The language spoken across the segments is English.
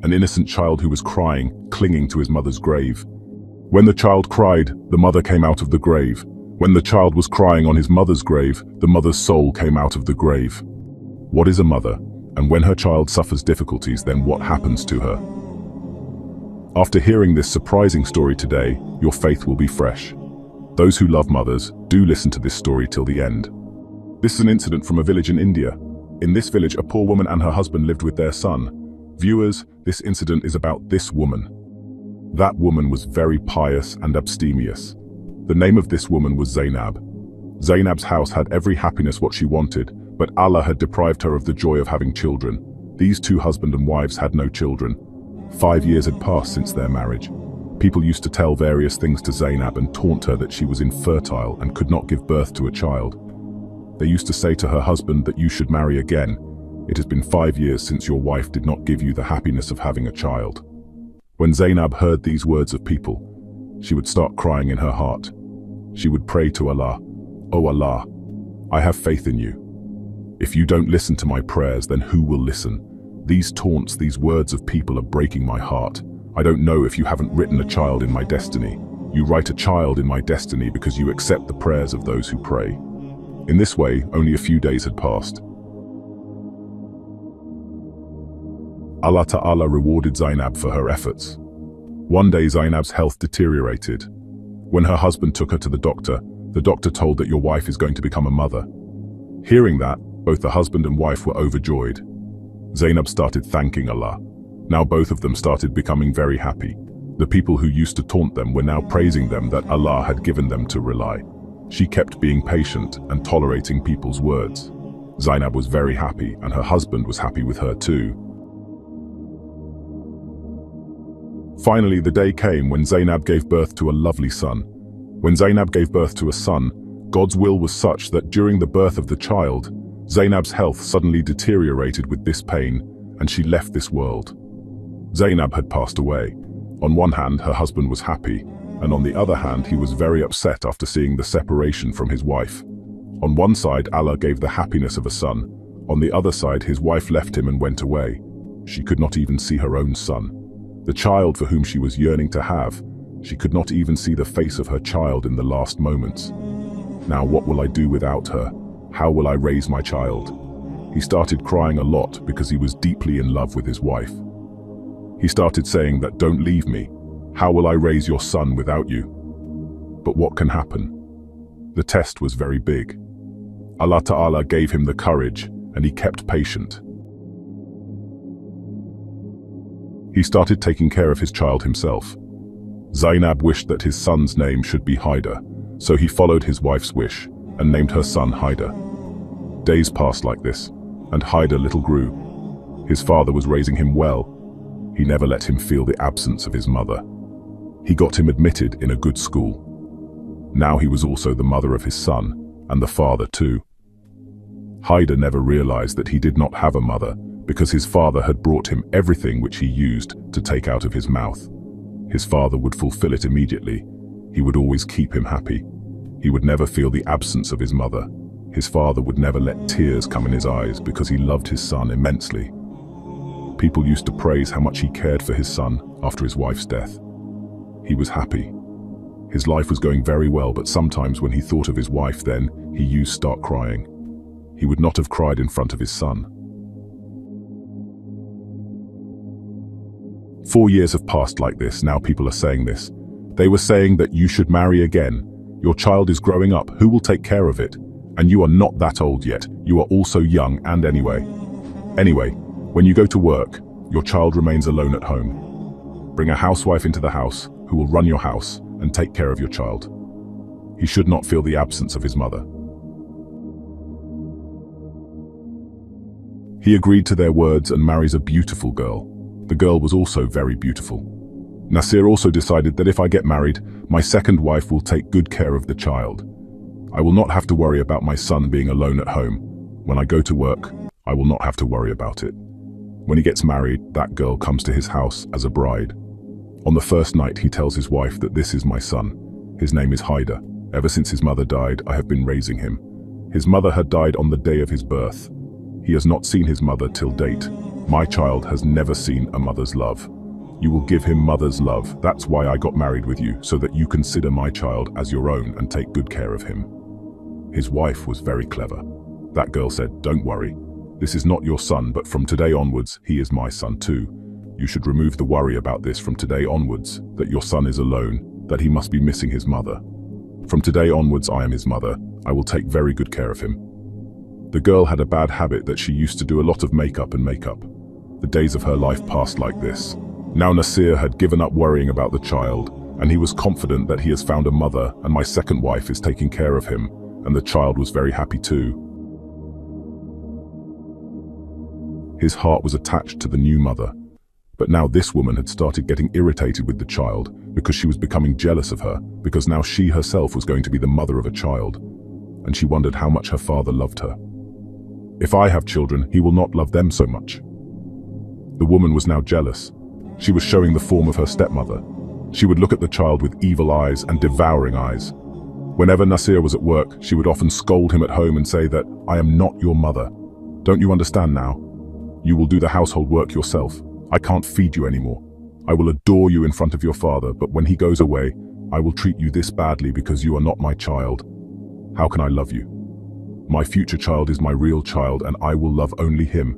an innocent child who was crying, clinging to his mother's grave. When the child cried, the mother came out of the grave. When the child was crying on his mother's grave, the mother's soul came out of the grave. What is a mother? And when her child suffers difficulties, then what happens to her? After hearing this surprising story today, your faith will be fresh. Those who love mothers, do listen to this story till the end. This is an incident from a village in India. In this village, a poor woman and her husband lived with their son. Viewers, this incident is about this woman. That woman was very pious and abstemious. The name of this woman was Zainab. Zainab's house had every happiness what she wanted, but Allah had deprived her of the joy of having children. These two husband and wives had no children. 5 years had passed since their marriage. People used to tell various things to Zainab and taunt her that she was infertile and could not give birth to a child. They used to say to her husband that you should marry again. It has been 5 years since your wife did not give you the happiness of having a child. When Zainab heard these words of people, she would start crying in her heart. She would pray to Allah, "Oh Allah, I have faith in you. If you don't listen to my prayers, then who will listen? These taunts, these words of people are breaking my heart. I don't know if you haven't written a child in my destiny. You write a child in my destiny because you accept the prayers of those who pray." In this way, only a few days had passed. Allah Ta'ala rewarded Zainab for her efforts. One day Zainab's health deteriorated. When her husband took her to the doctor told that your wife is going to become a mother. Hearing that, both the husband and wife were overjoyed. Zainab started thanking Allah. Now both of them started becoming very happy. The people who used to taunt them were now praising them that Allah had given them to rely. She kept being patient and tolerating people's words. Zainab was very happy, and her husband was happy with her too. Finally, the day came when Zainab gave birth to a lovely son. When Zainab gave birth to a son, God's will was such that during the birth of the child, Zainab's health suddenly deteriorated with this pain, and she left this world. Zainab had passed away. On one hand, her husband was happy, and on the other hand, he was very upset after seeing the separation from his wife. On one side, Allah gave the happiness of a son. On the other side, his wife left him and went away. She could not even see her own son. The child for whom she was yearning to have, she could not even see the face of her child in the last moments. Now what will I do without her? How will I raise my child? He started crying a lot because he was deeply in love with his wife. He started saying that, "Don't leave me. How will I raise your son without you?" But what can happen? The test was very big. Allah Ta'ala gave him the courage, and he kept patient. He started taking care of his child himself. Zainab wished that his son's name should be Haidar, so he followed his wife's wish and named her son Haidar. Days passed like this, and Haidar little grew. His father was raising him well. He never let him feel the absence of his mother. He got him admitted in a good school. Now he was also the mother of his son, and the father too. Haidar never realized that he did not have a mother, because his father had brought him everything which he used to take out of his mouth. His father would fulfill it immediately. He would always keep him happy. He would never feel the absence of his mother. His father would never let tears come in his eyes because he loved his son immensely. People used to praise how much he cared for his son after his wife's death. He was happy. His life was going very well, but sometimes when he thought of his wife, then he used to start crying. He would not have cried in front of his son. 4 years have passed like this. Now people are saying this. They were saying that you should marry again. Your child is growing up. Who will take care of it? And you are not that old yet. You are also young, and anyway, when you go to work, your child remains alone at home. Bring a housewife into the house who will run your house and take care of your child. He should not feel the absence of his mother. He agreed to their words and marries a beautiful girl. The girl was also very beautiful. Nasir also decided that if I get married, my second wife will take good care of the child. I will not have to worry about my son being alone at home. When I go to work, I will not have to worry about it. When he gets married, that girl comes to his house as a bride. On the first night, he tells his wife that this is my son. His name is Haidar. Ever since his mother died, I have been raising him. His mother had died on the day of his birth. He has not seen his mother till date. My child has never seen a mother's love. You will give him mother's love. That's why I got married with you, so that you consider my child as your own and take good care of him." His wife was very clever. That girl said, "Don't worry. This is not your son, but from today onwards, he is my son too. You should remove the worry about this from today onwards, that your son is alone, that he must be missing his mother. From today onwards, I am his mother. I will take very good care of him." The girl had a bad habit that she used to do a lot of makeup. The days of her life passed like this. Now Nasir had given up worrying about the child, and he was confident that he has found a mother and my second wife is taking care of him, and the child was very happy too. His heart was attached to the new mother. But now this woman had started getting irritated with the child because she was becoming jealous of her, because now she herself was going to be the mother of a child, and she wondered how much her father loved her. If I have children, he will not love them so much. The woman was now jealous. She was showing the form of her stepmother. She would look at the child with evil eyes and devouring eyes. Whenever Nasir was at work, she would often scold him at home and say that, "I am not your mother. Don't you understand now? You will do the household work yourself. I can't feed you anymore. I will adore you in front of your father, but when he goes away, I will treat you this badly because you are not my child. How can I love you? My future child is my real child, and I will love only him.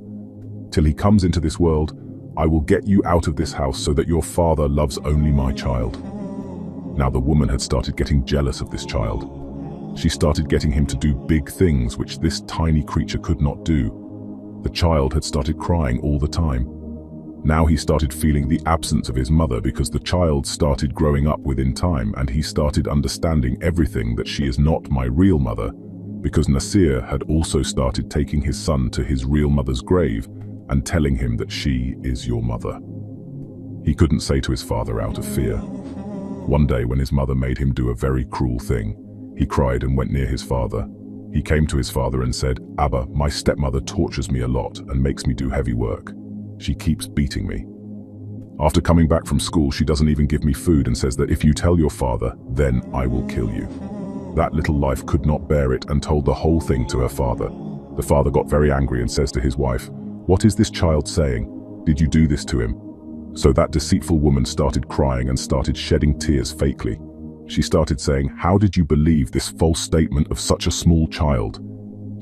Till he comes into this world, I will get you out of this house so that your father loves only my child." Now the woman had started getting jealous of this child. She started getting him to do big things which this tiny creature could not do. The child had started crying all the time. Now he started feeling the absence of his mother because the child started growing up within time, and he started understanding everything, that she is not my real mother, because Nasir had also started taking his son to his real mother's grave and telling him that she is your mother. He couldn't say to his father out of fear. One day when his mother made him do a very cruel thing, he cried and went near his father. He came to his father and said, "Abba, my stepmother tortures me a lot and makes me do heavy work. She keeps beating me. After coming back from school, she doesn't even give me food and says that if you tell your father, then I will kill you." That little life could not bear it and told the whole thing to her father. The father got very angry and says to his wife, "What is this child saying? Did you do this to him?" So that deceitful woman started crying and started shedding tears fakely. She started saying, "How did you believe this false statement of such a small child?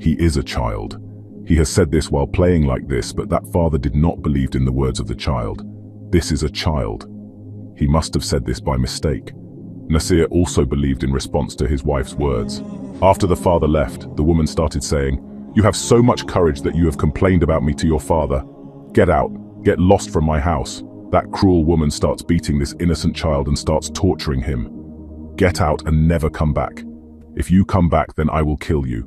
He is a child. He has said this while playing like this, but that father did not believe in the words of the child. This is a child. He must have said this by mistake." Nasir also believed in response to his wife's words. After the father left, the woman started saying, "You have so much courage that you have complained about me to your father. Get out, get lost from my house." That cruel woman starts beating this innocent child and starts torturing him. "Get out and never come back. If you come back, then I will kill you."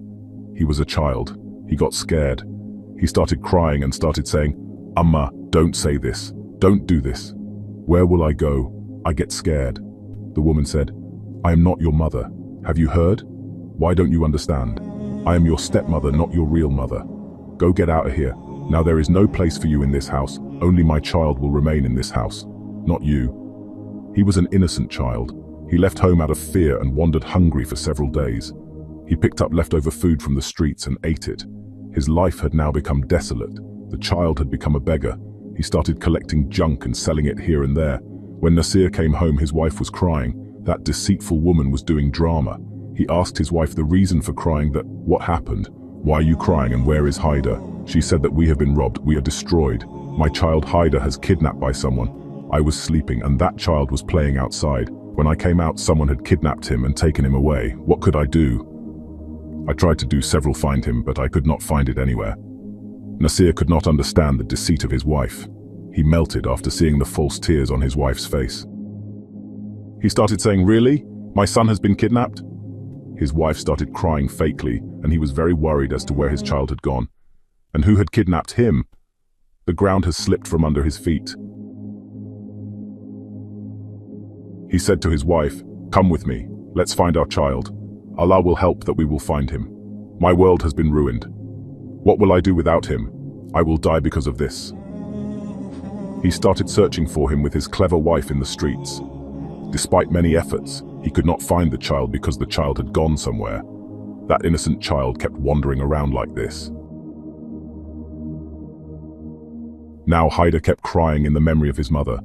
He was a child. He got scared. He started crying and started saying, "Amma, don't say this. Don't do this. Where will I go? I get scared." The woman said, "I am not your mother. Have you heard? Why don't you understand? I am your stepmother, not your real mother. Go get out of here. Now there is no place for you in this house. Only my child will remain in this house, not you." He was an innocent child. He left home out of fear and wandered hungry for several days. He picked up leftover food from the streets and ate it. His life had now become desolate. The child had become a beggar. He started collecting junk and selling it here and there. When Nasir came home, his wife was crying. That deceitful woman was doing drama. He asked his wife the reason for crying, that what happened? Why are you crying and where is Haida? She said that we have been robbed, we are destroyed. My child Haida has kidnapped by someone. I was sleeping and that child was playing outside. When I came out, someone had kidnapped him and taken him away. What could I do? I tried to do several find him, but I could not find it anywhere. Nasir could not understand the deceit of his wife. He melted after seeing the false tears on his wife's face. He started saying, "Really? My son has been kidnapped?" His wife started crying fakely, and he was very worried as to where his child had gone. And who had kidnapped him? The ground has slipped from under his feet. He said to his wife, "Come with me, let's find our child. Allah will help that we will find him. My world has been ruined. What will I do without him? I will die because of this." He started searching for him with his clever wife in the streets. Despite many efforts, he could not find the child because the child had gone somewhere. That innocent child kept wandering around like this. Now Haida kept crying in the memory of his mother.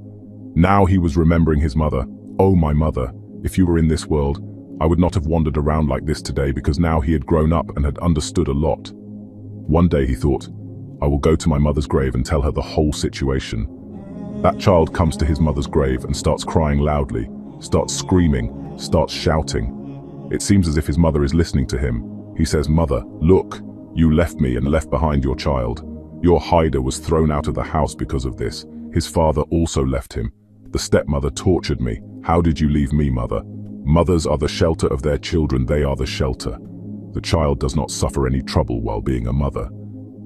Now he was remembering his mother. Oh, my mother, if you were in this world, I would not have wandered around like this today, because now he had grown up and had understood a lot. One day he thought, I will go to my mother's grave and tell her the whole situation. That child comes to his mother's grave and starts crying loudly, starts screaming, starts shouting. It seems as if his mother is listening to him. He says, "Mother, look, you left me and left behind your child. Your Haida was thrown out of the house because of this. His father also left him. The stepmother tortured me. How did you leave me, mother? Mothers are the shelter of their children, they are the shelter. The child does not suffer any trouble while being a mother.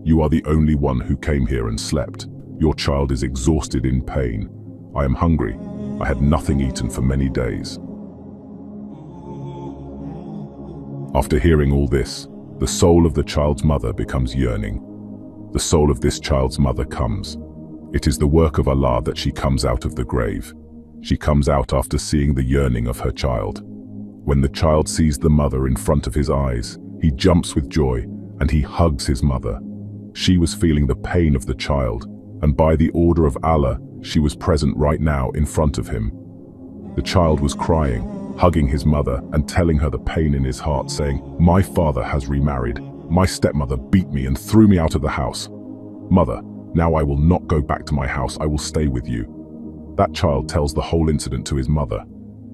You are the only one who came here and slept. Your child is exhausted in pain. I am hungry. I had nothing eaten for many days." After hearing all this, the soul of the child's mother becomes yearning. The soul of this child's mother comes. It is the work of Allah that she comes out of the grave. She comes out after seeing the yearning of her child. When the child sees the mother in front of his eyes, he jumps with joy and he hugs his mother. She was feeling the pain of the child, and by the order of Allah, she was present right now in front of him. The child was crying, hugging his mother and telling her the pain in his heart, saying, "My father has remarried. My stepmother beat me and threw me out of the house. Mother, now I will not go back to my house, I will stay with you." That child tells the whole incident to his mother.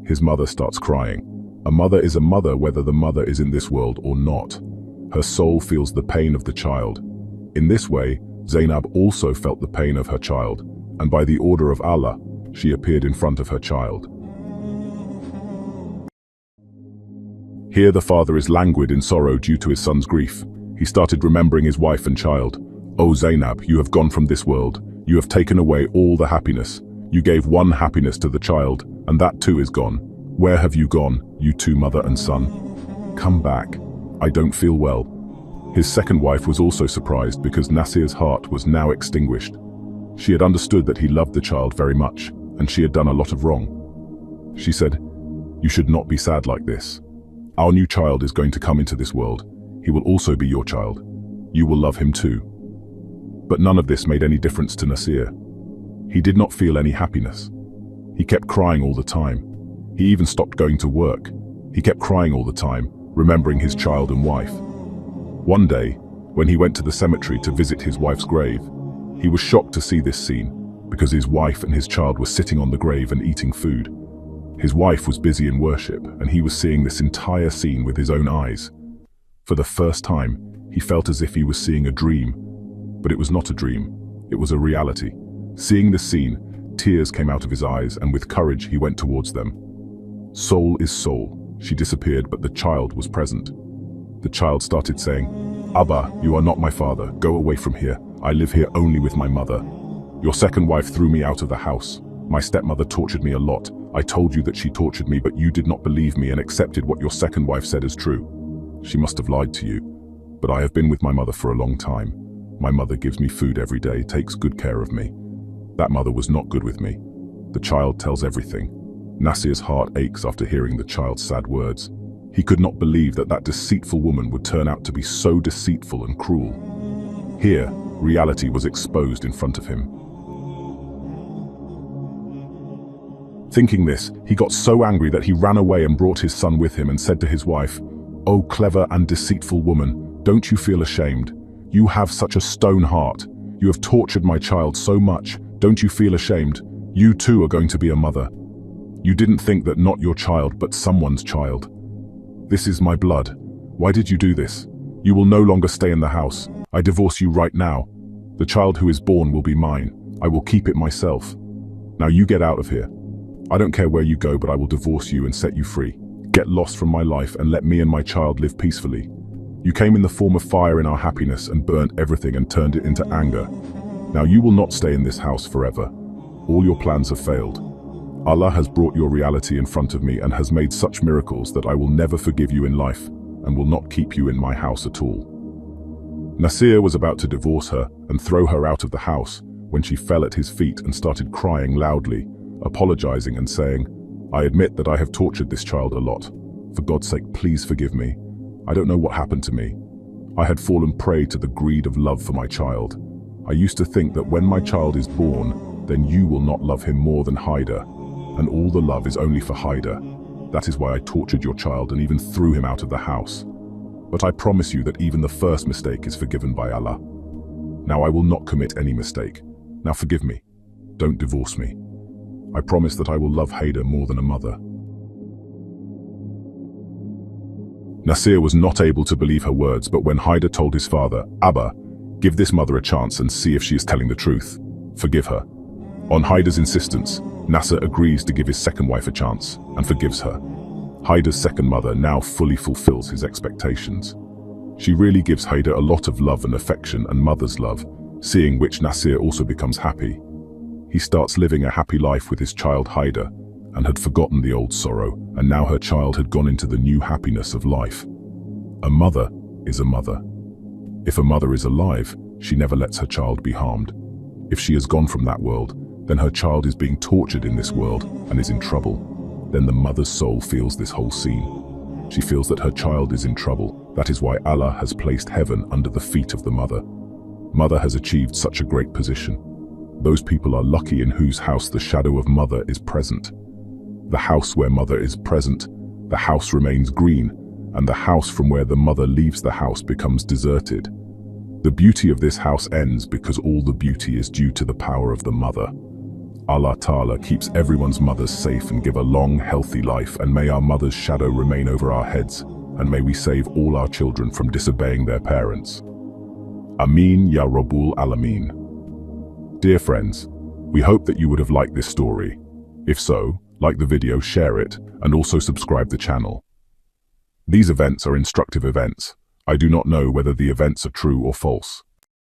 His mother starts crying. A mother is a mother whether the mother is in this world or not. Her soul feels the pain of the child. In this way, Zainab also felt the pain of her child, and by the order of Allah, she appeared in front of her child. Here the father is languid in sorrow due to his son's grief. He started remembering his wife and child. "Oh Zainab, you have gone from this world. You have taken away all the happiness. You gave one happiness to the child, and that too is gone. Where have you gone, you two, mother and son? Come back. I don't feel well." His second wife was also surprised because Nasir's heart was now extinguished. She had understood that he loved the child very much, and she had done a lot of wrong. She said, "You should not be sad like this. Our new child is going to come into this world. He will also be your child. You will love him too." But none of this made any difference to Nasir. He did not feel any happiness. He kept crying all the time. He even stopped going to work. He kept crying all the time, remembering his child and wife. One day, when he went to the cemetery to visit his wife's grave, he was shocked to see this scene, because his wife and his child were sitting on the grave and eating food. His wife was busy in worship, and he was seeing this entire scene with his own eyes. For the first time, he felt as if he was seeing a dream. But it was not a dream, it was a reality. Seeing this scene, tears came out of his eyes, and with courage he went towards them. Soul is soul. She disappeared, but the child was present. The child started saying, "Abba, you are not my father. Go away from here. I live here only with my mother. Your second wife threw me out of the house. My stepmother tortured me a lot. I told you that she tortured me, but you did not believe me and accepted what your second wife said as true. She must have lied to you. But I have been with my mother for a long time. My mother gives me food every day, takes good care of me. That mother was not good with me." The child tells everything. Nasir's heart aches after hearing the child's sad words. He could not believe that that deceitful woman would turn out to be so deceitful and cruel. Here, reality was exposed in front of him. Thinking this, he got so angry that he ran away and brought his son with him and said to his wife, "Oh clever and deceitful woman, don't you feel ashamed? You have such a stone heart. You have tortured my child so much. Don't you feel ashamed? You too are going to be a mother. You didn't think that not your child but someone's child. This is my blood. Why did you do this? You will no longer stay in the house. I divorce you right now. The child who is born will be mine. I will keep it myself. Now you get out of here. I don't care where you go, but I will divorce you and set you free. Get lost from my life and let me and my child live peacefully. You came in the form of fire in our happiness and burnt everything and turned it into anger. Now you will not stay in this house forever. All your plans have failed. Allah has brought your reality in front of me and has made such miracles that I will never forgive you in life and will not keep you in my house at all." Nasir was about to divorce her and throw her out of the house when she fell at his feet and started crying loudly, apologizing and saying, "I admit that I have tortured this child a lot. For God's sake, please forgive me. I don't know what happened to me. I had fallen prey to the greed of love for my child. I used to think that when my child is born, then you will not love him more than Haida, and all the love is only for Haida. That is why I tortured your child and even threw him out of the house. But I promise you that even the first mistake is forgiven by Allah. Now I will not commit any mistake. Now forgive me. Don't divorce me. I promise that I will love Haida more than a mother. Nasir was not able to believe her words, but when Haida told his father, Abba, give this mother a chance and see if she is telling the truth. Forgive her. On Haida's insistence, Nasser agrees to give his second wife a chance and forgives her. Haida's second mother now fully fulfills his expectations. She really gives Haida a lot of love and affection and mother's love, seeing which Nasir also becomes happy. He starts living a happy life with his child Haida and had forgotten the old sorrow, and now her child had gone into the new happiness of life. A mother is a mother. If a mother is alive, she never lets her child be harmed. If she has gone from that world, then her child is being tortured in this world and is in trouble. Then the mother's soul feels this whole scene. She feels that her child is in trouble. That is why Allah has placed heaven under the feet of the mother. Mother has achieved such a great position. Those people are lucky in whose house the shadow of mother is present. The house where mother is present, the house remains green, and the house from where the mother leaves the house becomes deserted. The beauty of this house ends because all the beauty is due to the power of the mother. Allah Ta'ala keeps everyone's mothers safe and give a long, healthy life, and may our mother's shadow remain over our heads, and may we save all our children from disobeying their parents. Ameen Ya Rabbul Alameen. Dear friends, we hope that you would have liked this story. If so, like the video, share it, and also subscribe the channel. These events are instructive events. I do not know whether the events are true or false.